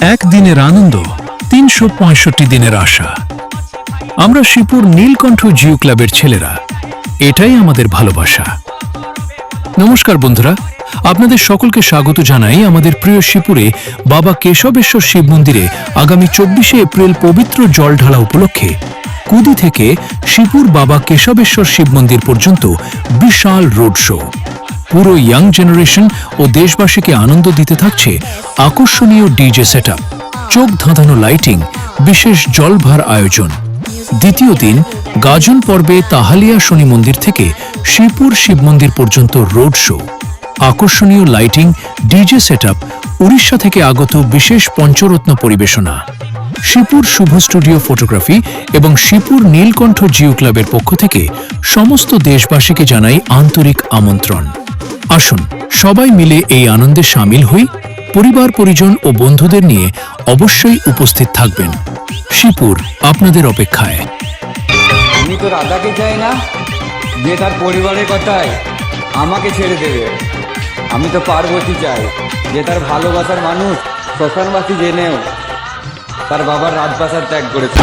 একদিনের আনন্দ, ৩৬৫ দিনের আশা। আমরা শিবপুর নীলকণ্ঠ জিও ক্লাবের ছেলেরা, এটাই আমাদের ভালোবাসা। নমস্কার বন্ধুরা, আপনাদের সকলকে স্বাগত জানাই আমাদের প্রিয় শিবপুরে বাবা কেশবেশ্বর শিব মন্দিরে আগামী ২৪শে এপ্রিল পবিত্র জল ঢালা উপলক্ষে কুদি থেকে শিবপুর বাবা কেশবেশ্বর শিব মন্দির পর্যন্ত বিশাল রোড শো। পুরো ইয়াং জেনারেশন ও দেশবাসীকে আনন্দ দিতে থাকছে আকর্ষণীয় ডিজে সেটআপ, চোখ ধাঁধানো লাইটিং, বিশেষ জলভার আয়োজন। দ্বিতীয় দিন গাজন পর্বে তাহালিয়া শনি মন্দির থেকে শিবপুর শিব মন্দির পর্যন্ত রোড শো, আকর্ষণীয় লাইটিং, ডিজে সেটআপ, উড়িষ্যা থেকে আগত বিশেষ পঞ্চরত্ন পরিবেশনা। শিবপুর শুভ স্টুডিও ফটোগ্রাফি এবং শিবপুর নীলকণ্ঠ জিও ক্লাবের পক্ষ থেকে সমস্ত দেশবাসীকে জানাই আন্তরিক আমন্ত্রণ। আসুন সবাই মিলে এই আনন্দে সামিল হই। পরিবার পরিজন ও বন্ধুদের নিয়ে অবশ্যই উপস্থিত থাকবেন। শিবপুর আপনাদের অপেক্ষায়। আমি তো রাধাকে চাই না যে তার পরিবারের কথায় আমাকে ছেড়ে দেবে। আমি তো পার্বতী চাই যে তার ভালোবাসার মানুষ শ্মশানবাসী জেনেও তার বাবার রাজপ্রাসাদ ত্যাগ করেছে।